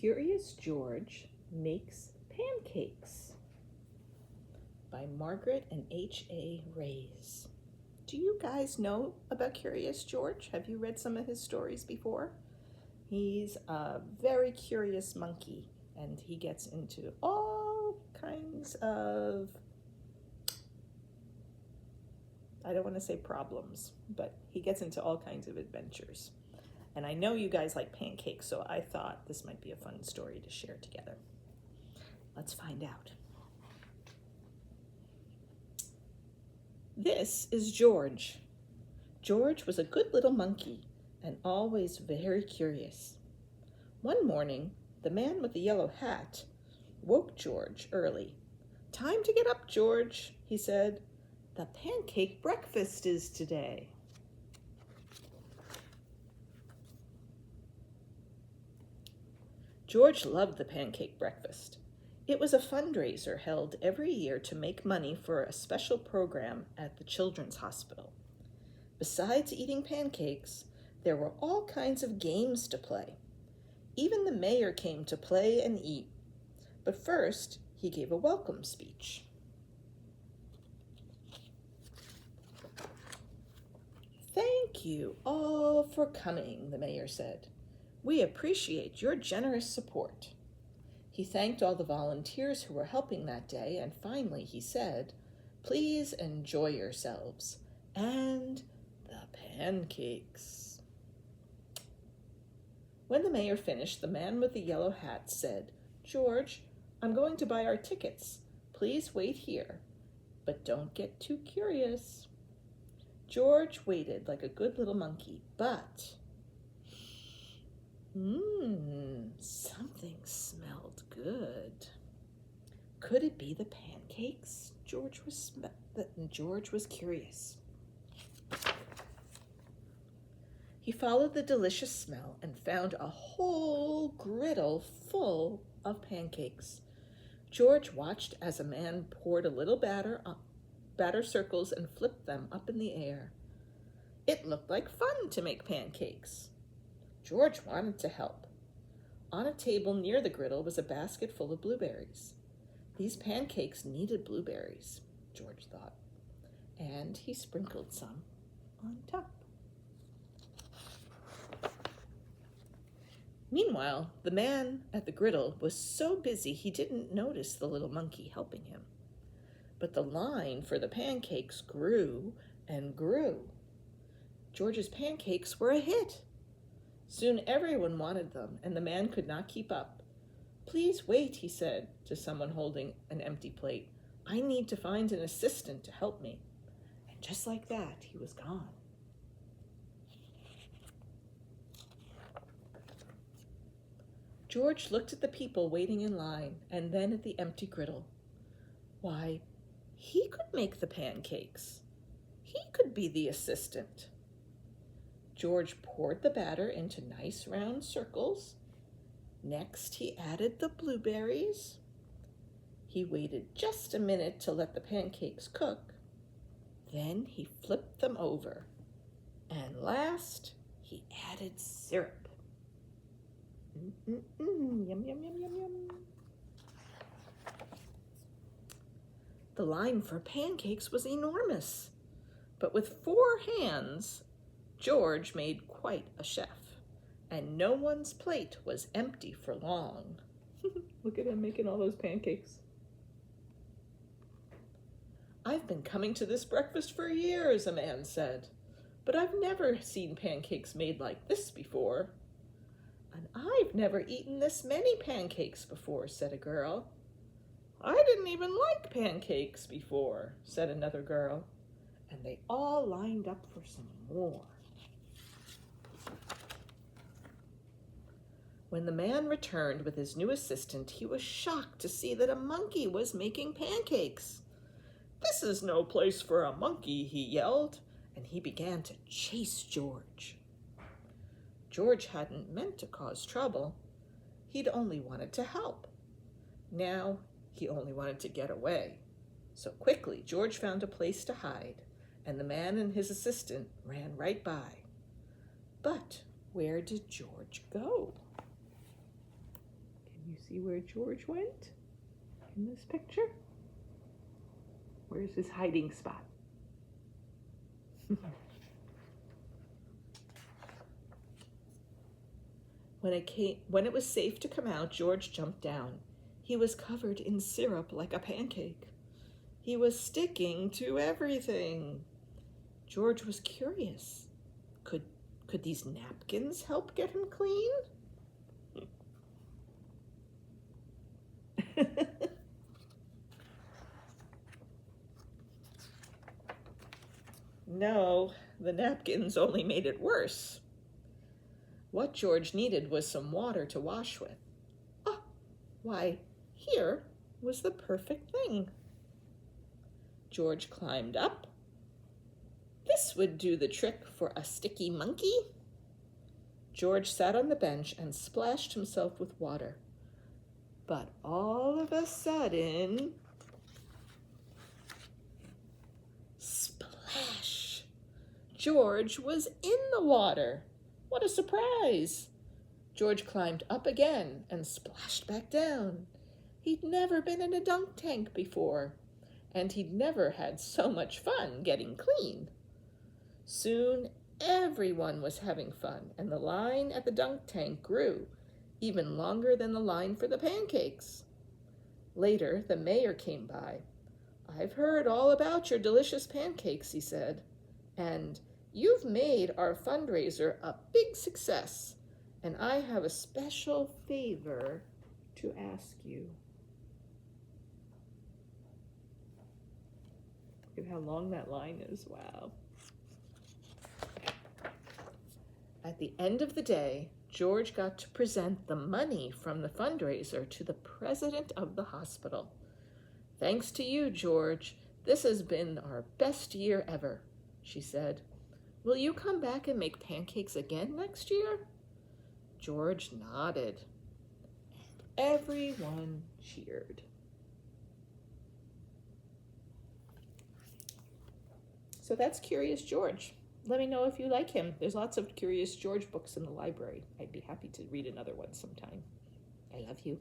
Curious George Makes Pancakes by Margaret and H.A. Rays. Do you guys know about Curious George? Have you read some of his stories before? He's a very curious monkey, and he gets into all kinds of, I don't want to say problems, but he gets into all kinds of adventures. And I know you guys like pancakes, so I thought this might be a fun story to share together. Let's find out. This is George. George was a good little monkey and always very curious. One morning, the man with the yellow hat woke George early. "Time to get up, George," he said. "The pancake breakfast is today." George loved the pancake breakfast. It was a fundraiser held every year to make money for a special program at the Children's Hospital. Besides eating pancakes, there were all kinds of games to play. Even the mayor came to play and eat. But first, he gave a welcome speech. "Thank you all for coming," the mayor said. "We appreciate your generous support." He thanked all the volunteers who were helping that day, and finally he said, "Please enjoy yourselves and the pancakes." When the mayor finished, the man with the yellow hat said, "George, I'm going to buy our tickets. Please wait here, but don't get too curious." George waited like a good little monkey, but something smelled good. Could it be the pancakes? George was curious. He followed the delicious smell and found a whole griddle full of pancakes. George watched as a man poured a little batter circles and flipped them up in the air. It looked like fun to make pancakes. George wanted to help. On a table near the griddle was a basket full of blueberries. These pancakes needed blueberries, George thought, and he sprinkled some on top. Meanwhile, the man at the griddle was so busy he didn't notice the little monkey helping him. But the line for the pancakes grew and grew. George's pancakes were a hit. Soon everyone wanted them, and the man could not keep up. "Please wait," he said to someone holding an empty plate. "I need to find an assistant to help me." And just like that, he was gone. George looked at the people waiting in line and then at the empty griddle. Why, he could make the pancakes. He could be the assistant. George poured the batter into nice round circles. Next, he added the blueberries. He waited just a minute to let the pancakes cook. Then he flipped them over. And last, he added syrup. Yum, yum, yum, yum, yum. The line for pancakes was enormous, but with 4 hands, George made quite a chef, and no one's plate was empty for long. Look at him making all those pancakes. "I've been coming to this breakfast for years," a man said, "but I've never seen pancakes made like this before." "And I've never eaten this many pancakes before," said a girl. "I didn't even like pancakes before," said another girl, and they all lined up for some more. When the man returned with his new assistant, he was shocked to see that a monkey was making pancakes. "This is no place for a monkey," he yelled, and he began to chase George. George hadn't meant to cause trouble. He'd only wanted to help. Now he only wanted to get away. So quickly, George found a place to hide, and the man and his assistant ran right by. But where did George go? You see where George went in this picture? Where's his hiding spot? When it was safe to come out, George jumped down. He was covered in syrup like a pancake. He was sticking to everything. George was curious. Could these napkins help get him clean? No, the napkins only made it worse. What George needed was some water to wash with. Ah, why, here was the perfect thing. George climbed up. This would do the trick for a sticky monkey. George sat on the bench and splashed himself with water. But all of a sudden, splash! George was in the water. What a surprise! George climbed up again and splashed back down. He'd never been in a dunk tank before, and he'd never had so much fun getting clean. Soon everyone was having fun, and the line at the dunk tank grew, even longer than the line for the pancakes. Later, the mayor came by. "I've heard all about your delicious pancakes," he said, "and you've made our fundraiser a big success, and I have a special favor to ask you." Look at how long that line is, wow. At the end of the day, George got to present the money from the fundraiser to the president of the hospital. "Thanks to you, George, this has been our best year ever," she said. "Will you come back and make pancakes again next year?" George nodded, and everyone cheered. So that's Curious George. Let me know if you like him. There's lots of Curious George books in the library. I'd be happy to read another one sometime. I love you.